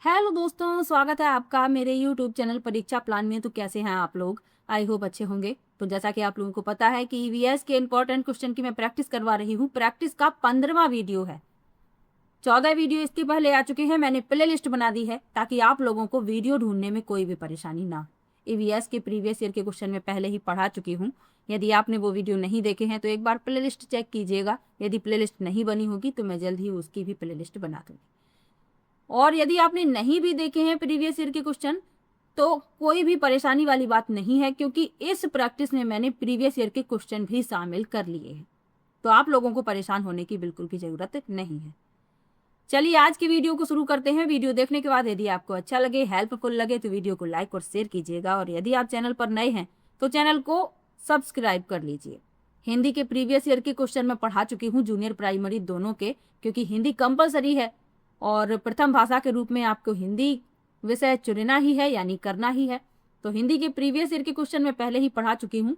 Hello दोस्तों, स्वागत है आपका मेरे यूट्यूब चैनल परीक्षा प्लान में। तो कैसे हैं आप लोग? आई होप अच्छे होंगे। तो जैसा कि आप लोगों को पता है कि ईवीएस के इंपॉर्टेंट क्वेश्चन की मैं प्रैक्टिस करवा रही हूँ। प्रैक्टिस का 15वां वीडियो है। 14 वीडियो इसके पहले आ चुके हैं। मैंने प्ले लिस्ट बना दी है ताकि आप लोगों को वीडियो ढूंढने में कोई भी परेशानी ना हो। ईवीएस के प्रीवियस ईयर के क्वेश्चन में पहले ही पढ़ा चुकी हूँ। यदि आपने वो वीडियो नहीं देखे हैं तो एक बार प्ले लिस्ट चेक कीजिएगा। यदि प्ले लिस्ट नहीं बनी होगी तो मैं जल्द ही उसकी भी प्ले लिस्ट बना दूंगी। और यदि आपने नहीं भी देखे हैं प्रीवियस ईयर के क्वेश्चन तो कोई भी परेशानी वाली बात नहीं है, क्योंकि इस प्रैक्टिस में मैंने प्रीवियस ईयर के क्वेश्चन भी शामिल कर लिए हैं। तो आप लोगों को परेशान होने की बिल्कुल भी जरूरत नहीं है। चलिए आज की वीडियो को शुरू करते हैं। वीडियो देखने के बाद यदि आपको अच्छा लगे, हेल्पफुल लगे तो वीडियो को लाइक और शेयर कीजिएगा। और यदि आप चैनल पर नए हैं तो चैनल को सब्सक्राइब कर लीजिए। हिंदी के प्रीवियस ईयर के क्वेश्चन मैं पढ़ा चुकी हूँ, जूनियर प्राइमरी दोनों के, क्योंकि हिंदी कंपलसरी है और प्रथम भाषा के रूप में आपको हिंदी विषय चुनना ही है, यानी करना ही है। तो हिंदी के प्रीवियस ईयर के क्वेश्चन मैं पहले ही पढ़ा चुकी हूँ।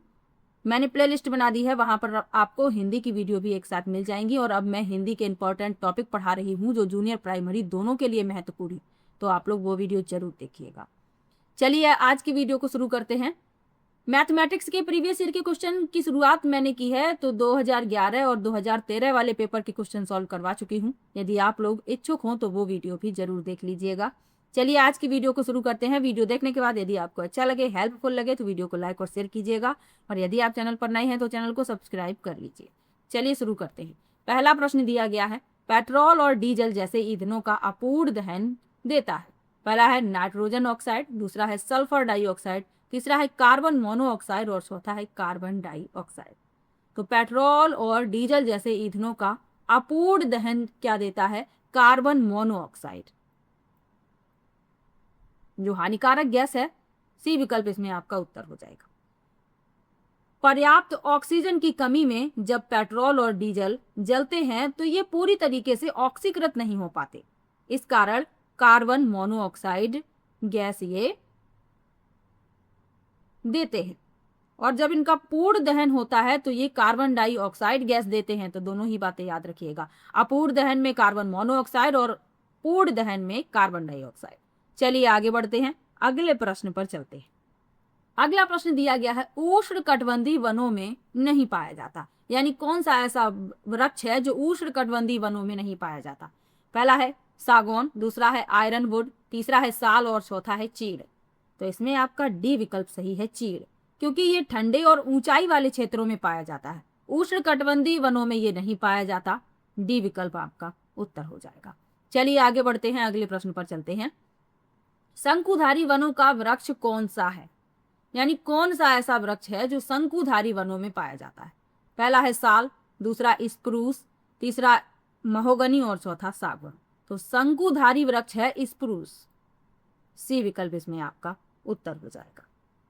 मैंने प्ले लिस्ट बना दी है, वहां पर आपको हिंदी की वीडियो भी एक साथ मिल जाएंगी। और अब मैं हिंदी के इंपॉर्टेंट टॉपिक पढ़ा रही हूँ जो जूनियर प्राइमरी दोनों के लिए महत्वपूर्ण है। तो आप लोग वो वीडियो जरूर देखिएगा। चलिए आज की वीडियो को शुरू करते हैं। मैथमेटिक्स के प्रीवियस ईयर के क्वेश्चन की शुरुआत मैंने की है, तो 2011 और 2013 वाले पेपर के क्वेश्चन सॉल्व करवा चुकी हूँ। यदि आप लोग इच्छुक हों तो वो वीडियो भी जरूर देख लीजिएगा। चलिए आज की वीडियो को शुरू करते हैं। वीडियो देखने के बाद यदि आपको अच्छा लगे, हेल्पफुल लगे तो वीडियो को लाइक और शेयर कीजिएगा। और यदि आप चैनल पर नए हैं तो चैनल को सब्सक्राइब कर लीजिए। चलिए शुरू करते हैं। पहला प्रश्न दिया गया है, पेट्रोल और डीजल जैसे ईंधनों का अपूर्ण दहन देता है। पहला है नाइट्रोजन ऑक्साइड, दूसरा है सल्फर डाइऑक्साइड, तीसरा है कार्बन मोनोऑक्साइड और चौथा है कार्बन डाइऑक्साइड। तो पेट्रोल और डीजल जैसे ईंधनों का अपूर्ण दहन क्या देता है? कार्बन मोनोऑक्साइड, जो हानिकारक गैस है। सी विकल्प इसमें आपका उत्तर हो जाएगा। पर्याप्त ऑक्सीजन की कमी में जब पेट्रोल और डीजल जलते हैं तो ये पूरी तरीके से ऑक्सीकृत नहीं हो पाते। इस कारण कार्बन मोनोऑक्साइड गैस ये देते हैं। और जब इनका पूर्ण दहन होता है तो ये कार्बन डाइऑक्साइड गैस देते हैं। तो दोनों ही बातें याद रखिएगा, अपूर्ण दहन में कार्बन मोनोऑक्साइड और पूर्ण दहन में कार्बन डाइऑक्साइड। चलिए आगे बढ़ते हैं, अगले प्रश्न पर चलते हैं। अगला प्रश्न दिया गया है, उष्णकटिबंधीय वनों में नहीं पाया जाता। यानी कौन सा ऐसा वृक्ष है जो उष्णकटिबंधीय वनों में नहीं पाया जाता? पहला है सागौन, दूसरा है आयरन वुड, तीसरा है साल और चौथा है चीड़। तो इसमें आपका डी विकल्प सही है, चीड़, क्योंकि ये ठंडे और ऊंचाई वाले क्षेत्रों में पाया जाता है। उष्णकटिबंधीय वनों में ये नहीं पाया जाता। डी विकल्प आपका उत्तर हो जाएगा। चलिए आगे बढ़ते हैं, अगले प्रश्न पर चलते हैं। शंकुधारी वनों का वृक्ष कौन सा है? यानी कौन सा ऐसा वृक्ष है जो शंकुधारी वनों में पाया जाता है? पहला है साल, दूसरा स्प्रूस, तीसरा महोगनी और चौथा सागवान। तो शंकुधारी वृक्ष है स्प्रूस। सी विकल्प इसमें आपका उत्तर हो जाएगा।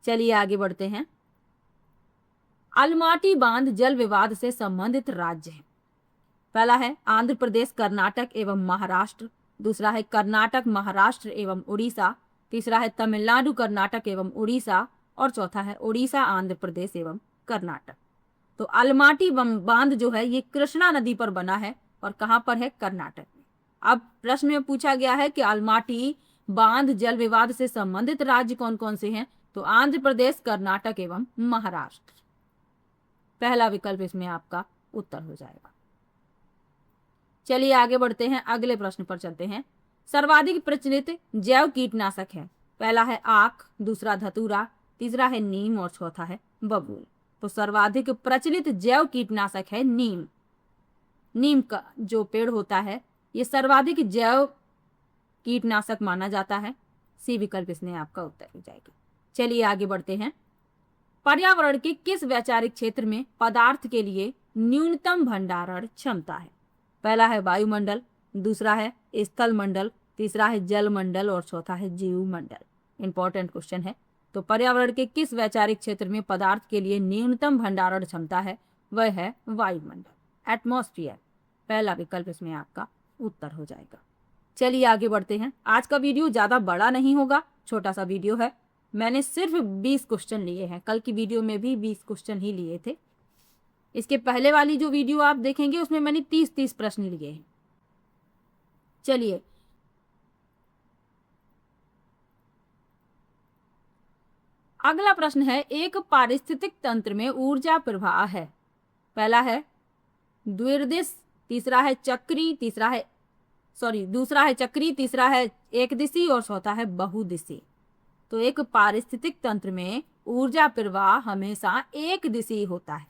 चलिए आगे बढ़ते हैं। अलमाटी बांध जल विवाद से संबंधित राज्य है। पहला है आंध्र प्रदेश, कर्नाटक एवं महाराष्ट्र, दूसरा है कर्नाटक, महाराष्ट्र एवं उड़ीसा, तीसरा है तमिलनाडु, कर्नाटक एवं उड़ीसा और चौथा है उड़ीसा, आंध्र प्रदेश एवं कर्नाटक। तो अलमाटी बांध जो है ये कृष्णा नदी पर बना है और कहां पर है? कर्नाटक में। अब प्रश्न में पूछा गया है कि अलमाटी बांध जल विवाद से संबंधित राज्य कौन कौन से हैं? तो आंध्र प्रदेश, कर्नाटक एवं महाराष्ट्र। पहला विकल्प इसमें आपका उत्तर हो जाएगा। चलिए आगे बढ़ते हैं, अगले प्रश्न पर चलते हैं। सर्वाधिक प्रचलित जैव कीटनाशक है। पहला है आक, दूसरा धतूरा, तीसरा है नीम और चौथा है बबूल। तो सर्वाधिक प्रचलित जैव कीटनाशक है नीम। नीम का जो पेड़ होता है ये सर्वाधिक जैव कीटनाशक माना जाता है। सी विकल्प इसमें आपका उत्तर हो जाएगा। चलिए आगे बढ़ते हैं। पर्यावरण के किस वैचारिक क्षेत्र में पदार्थ के लिए न्यूनतम भंडारण क्षमता है? पहला है वायुमंडल, दूसरा है स्थल मंडल, तीसरा है जल मंडल और चौथा है जीव मंडल। इंपॉर्टेंट क्वेश्चन है। तो पर्यावरण के किस वैचारिक क्षेत्र में पदार्थ के लिए न्यूनतम भंडारण क्षमता है? वह है वायुमंडल, एटमॉस्फेयर। पहला विकल्प इसमें आपका उत्तर हो जाएगा। चलिए आगे बढ़ते हैं। आज का वीडियो ज्यादा बड़ा नहीं होगा, छोटा सा वीडियो है। मैंने सिर्फ 20 क्वेश्चन लिए हैं। कल की वीडियो में भी 20 क्वेश्चन ही लिए थे। इसके पहले वाली जो वीडियो आप देखेंगे उसमें मैंने 30-30 प्रश्न लिए हैं। चलिए अगला प्रश्न है, एक पारिस्थितिक तंत्र में ऊर्जा प्रवाह है। पहला है द्विदिश, दूसरा है चक्री, तीसरा है एक दिशी और चौथा है बहुदिशी। तो एक पारिस्थितिक तंत्र में ऊर्जा प्रवाह हमेशा एक दिशी होता है।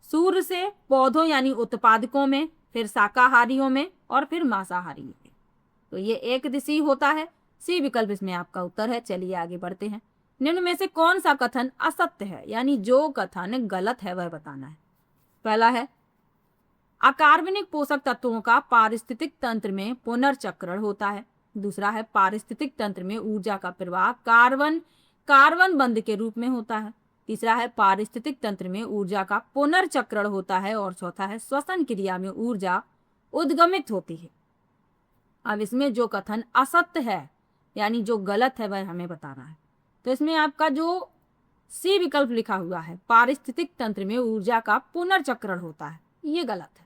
सूर्य से पौधों यानी उत्पादकों में, फिर शाकाहारियों में और फिर मांसाहारियों में। तो ये एक दिशी होता है। सी विकल्प इसमें आपका उत्तर है। चलिए आगे बढ़ते हैं। निम्न में से कौन सा कथन असत्य है, यानी जो कथन गलत है वह बताना है। पहला है अकार्बनिक पोषक तत्वों का पारिस्थितिक तंत्र में पुनर्चक्रण होता है। दूसरा है पारिस्थितिक तंत्र में ऊर्जा का प्रवाह कार्बन बंध के रूप में होता है। तीसरा है पारिस्थितिक तंत्र में ऊर्जा का पुनर्चक्रण होता है और चौथा है श्वसन क्रिया में ऊर्जा उद्गमित होती है। अब इसमें जो कथन असत्य है यानी जो गलत है वह हमें बताना है। तो इसमें आपका जो सी विकल्प लिखा हुआ है, पारिस्थितिक तंत्र में ऊर्जा का पुनर्चक्रण होता है, ये गलत है।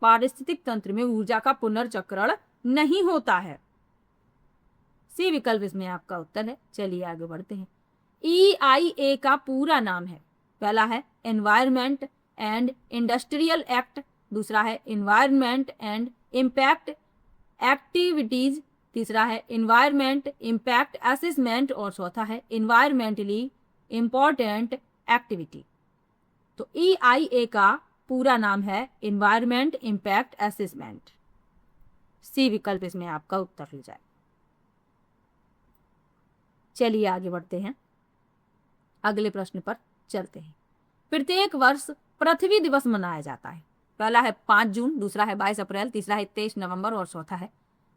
पारिस्थितिक तंत्र में ऊर्जा का पुनर्चक्रण नहीं होता है। सी विकल्प इसमें आपका उत्तर है। चलिए आगे बढ़ते हैं। EIA का पूरा नाम है। पहला है एनवायरमेंट एंड इंडस्ट्रियल एक्ट, दूसरा है एनवायरमेंट एंड इम्पैक्ट एक्टिविटीज, तीसरा है एनवायरमेंट इम्पैक्ट असेसमेंट और चौथा है एनवायरमेंटली इम्पोर्टेंट एक्टिविटी। तो EIA का पूरा नाम है एनवायरमेंट इम्पैक्ट असेसमेंट। सी विकल्प इसमें आपका उत्तर हो जाए। चलिए आगे बढ़ते हैं, अगले प्रश्न पर चलते हैं। प्रत्येक वर्ष पृथ्वी दिवस मनाया जाता है। पहला है 5 जून, दूसरा है 22 अप्रैल, तीसरा है 23 नवंबर और चौथा है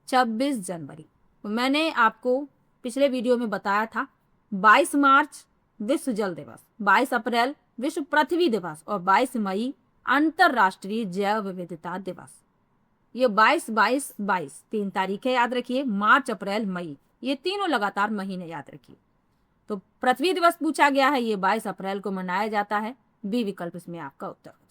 26 जनवरी। मैंने आपको पिछले वीडियो में बताया था 22 मार्च विश्व जल दिवस, 22 अप्रैल विश्व पृथ्वी दिवस और 22 मई अंतरराष्ट्रीय जैव विविधता दिवस। ये 22 तीन तारीखें याद रखिए, मार्च अप्रैल मई, ये तीनों लगातार महीने याद रखिए। तो पृथ्वी दिवस पूछा गया है, ये 22 अप्रैल को मनाया जाता है। बी विकल्प इसमें आपका उत्तर हो जाए।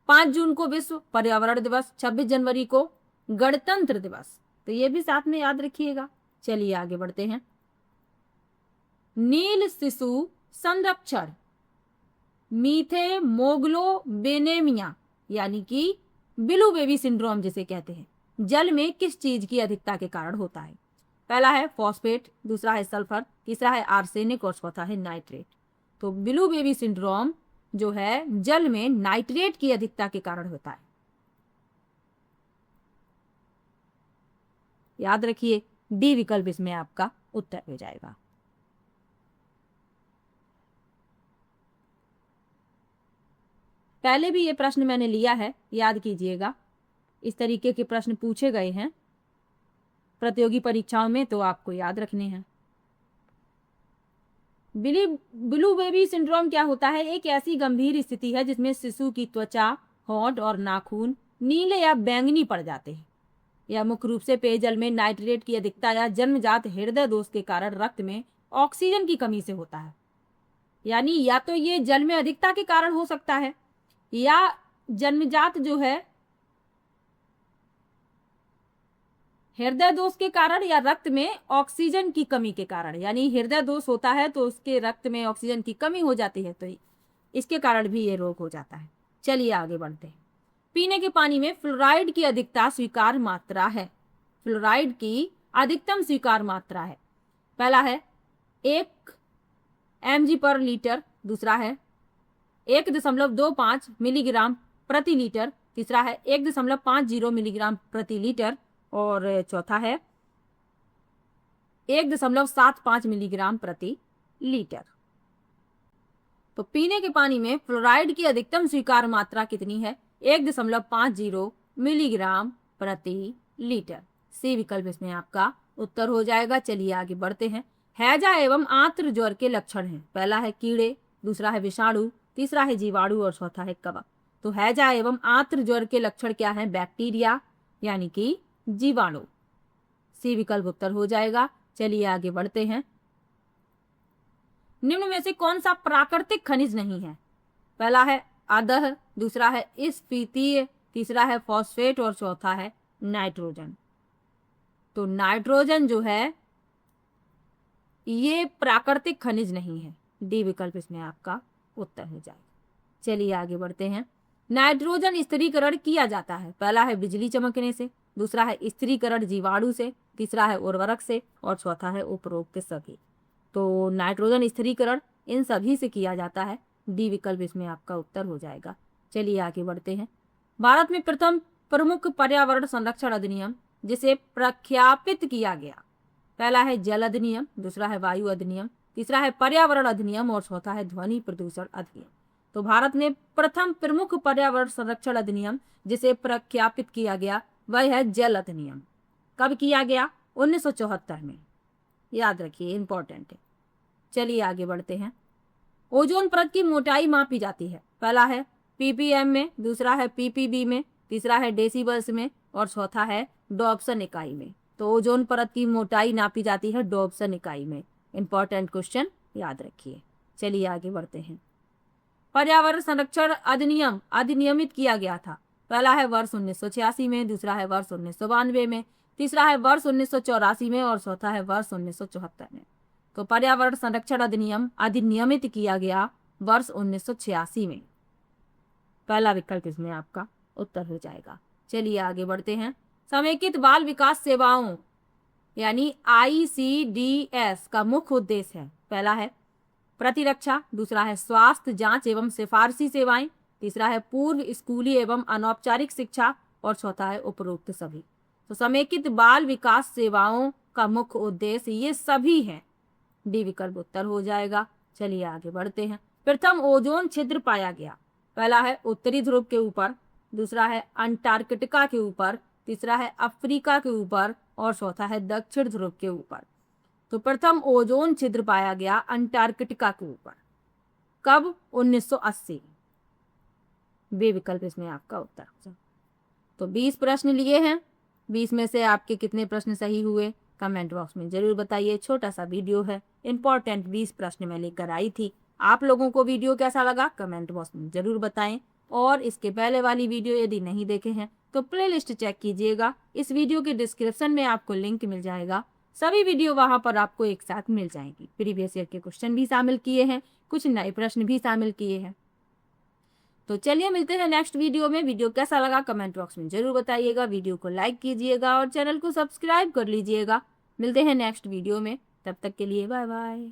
5 जून को विश्व पर्यावरण दिवस, 26 जनवरी को गणतंत्र दिवस, तो ये भी साथ में याद रखिएगा। चलिए आगे बढ़ते हैं। नील शिशु संरक्षण मीथेमोग्लोबिनेमिया यानी कि ब्लू बेबी सिंड्रोम जिसे कहते हैं, जल में किस चीज की अधिकता के कारण होता है। पहला है फॉस्फेट, दूसरा है सल्फर, तीसरा है आर्सेनिक और चौथा है नाइट्रेट। तो ब्लू बेबी सिंड्रोम जो है जल में नाइट्रेट की अधिकता के कारण होता है। याद रखिए डी विकल्प इसमें आपका उत्तर हो जाएगा। पहले भी ये प्रश्न मैंने लिया है, याद कीजिएगा। इस तरीके के प्रश्न पूछे गए हैं प्रतियोगी परीक्षाओं में, तो आपको याद रखने हैं। ब्लू बेबी सिंड्रोम क्या होता है? एक ऐसी गंभीर स्थिति है जिसमें शिशु की त्वचा, होंठ और नाखून नीले या बैंगनी पड़ जाते हैं। यह मुख्य रूप से पेयजल में नाइट्रेट की अधिकता या जन्मजात हृदय दोष के कारण रक्त में ऑक्सीजन की कमी से होता है। यानी या तो ये जल में अधिकता के कारण हो सकता है या जन्मजात जो है हृदय दोष के कारण या रक्त में ऑक्सीजन की कमी के कारण। यानी हृदय दोष होता है तो उसके रक्त में ऑक्सीजन की कमी हो जाती है, तो इसके कारण भी ये रोग हो जाता है। चलिए आगे बढ़ते हैं। पीने के पानी में फ्लोराइड की अधिकता स्वीकार मात्रा है। फ्लोराइड की अधिकतम स्वीकार मात्रा है। पहला है 1 mg पर लीटर, दूसरा है 1.25 मिलीग्राम प्रति लीटर, तीसरा है 1.50 मिलीग्राम प्रति लीटर और चौथा है 1.75 मिलीग्राम प्रति लीटर। तो पीने के पानी में फ्लोराइड की अधिकतम स्वीकार मात्रा कितनी है? 1.50 मिलीग्राम प्रति लीटर। सी विकल्प इसमें आपका उत्तर हो जाएगा। चलिए आगे बढ़ते हैं। हैजा एवं आंत्र ज्वर के लक्षण हैं। पहला है कीड़े, दूसरा है विषाणु, तीसरा है जीवाणु और चौथा है कवक। तो हैजा एवं आंत्र ज्वर के लक्षण क्या है? बैक्टीरिया यानी कि जीवाणु। सी विकल्प उत्तर हो जाएगा। चलिए आगे बढ़ते हैं। निम्न में से कौन सा प्राकृतिक खनिज नहीं है? पहला है आदह, दूसरा है स्फीतीय, तीसरा है फॉस्फेट और चौथा है नाइट्रोजन। तो नाइट्रोजन जो है ये प्राकृतिक खनिज नहीं है। डी विकल्प इसमें आपका उत्तर हो जाएगा। चलिए आगे बढ़ते हैं। नाइट्रोजन स्थिरीकरण किया जाता है। पहला है बिजली चमकने से, दूसरा है स्थिरीकरण जीवाणु से, तीसरा है उर्वरक से और चौथा है उपरोक्त सभी। तो नाइट्रोजन स्थिरीकरण इन सभी से किया जाता है। डी विकल्प इसमें आपका उत्तर हो जाएगा। चलिए आगे बढ़ते हैं। भारत में प्रथम प्रमुख पर्यावरण संरक्षण अधिनियम जिसे प्रख्यापित किया गया, पहला है जल अधिनियम, दूसरा है वायु अधिनियम, तीसरा है पर्यावरण अधिनियम और चौथा है ध्वनि प्रदूषण अधिनियम। तो भारत में प्रथम प्रमुख पर्यावरण संरक्षण अधिनियम जिसे प्रख्यापित किया गया वह है जल अधिनियम। कब किया गया? 1974 में। याद रखिए, इंपॉर्टेंट है। चलिए आगे बढ़ते हैं। ओजोन परत की मोटाई मापी जाती है। पहला है ppm में, दूसरा है ppb में, तीसरा है डेसिबल्स में और चौथा है डॉप्सन इकाई में। तो ओजोन परत की मोटाई नापी जाती है डॉप्सन इकाई में। इंपॉर्टेंट क्वेश्चन, याद रखिए। चलिए आगे बढ़ते हैं। पर्यावरण संरक्षण अधिनियम अधिनियमित किया गया था। पहला है वर्ष 1986 में, दूसरा है वर्ष 1992 में, तीसरा है वर्ष 1984 में और चौथा है वर्ष 1974 में। तो पर्यावरण संरक्षण अधिनियम अधिनियमित किया गया वर्ष 1986 में। पहला विकल्प इसमें आपका उत्तर हो जाएगा। चलिए आगे बढ़ते हैं। समेकित बाल विकास सेवाओं यानी ICDS का मुख्य उद्देश्य है। पहला है प्रतिरक्षा, दूसरा है स्वास्थ्य जांच एवं सिफारसी सेवाएं, तीसरा है पूर्व स्कूली एवं अनौपचारिक शिक्षा और चौथा है उपरोक्त सभी। तो समेकित बाल विकास सेवाओं का मुख्य उद्देश्य ये सभी हैं। डी विकल्प उत्तर हो जाएगा। चलिए आगे बढ़ते हैं। प्रथम ओजोन छिद्र पाया गया। पहला है उत्तरी ध्रुव के ऊपर, दूसरा है अंटार्कटिका के ऊपर, तीसरा है अफ्रीका के ऊपर और चौथा है दक्षिण ध्रुव के ऊपर। तो प्रथम ओजोन छिद्र पाया गया अंटार्कटिका के ऊपर। कब? 1980। बी विकल्प इसमें आपका उत्तर हो। तो 20 प्रश्न लिए हैं। 20 में से आपके कितने प्रश्न सही हुए कमेंट बॉक्स में जरूर बताइए। छोटा सा वीडियो है, इंपॉर्टेंट 20 प्रश्न मैं लेकर आई थी। आप लोगों को वीडियो कैसा लगा कमेंट बॉक्स में जरूर बताएं। और इसके पहले वाली वीडियो यदि नहीं देखे हैं तो प्लेलिस्ट चेक कीजिएगा। इस वीडियो के डिस्क्रिप्शन में आपको लिंक मिल जाएगा। सभी वीडियो वहां पर आपको एक साथ मिल जाएंगी। प्रीवियस ईयर के क्वेश्चन भी शामिल किए हैं, कुछ नए प्रश्न भी शामिल किए हैं। तो चलिए मिलते हैं नेक्स्ट वीडियो में। वीडियो कैसा लगा कमेंट बॉक्स में जरूर बताइएगा। वीडियो को लाइक कीजिएगा और चैनल को सब्सक्राइब कर लीजिएगा। मिलते हैं नेक्स्ट वीडियो में, तब तक के लिए बाय बाय।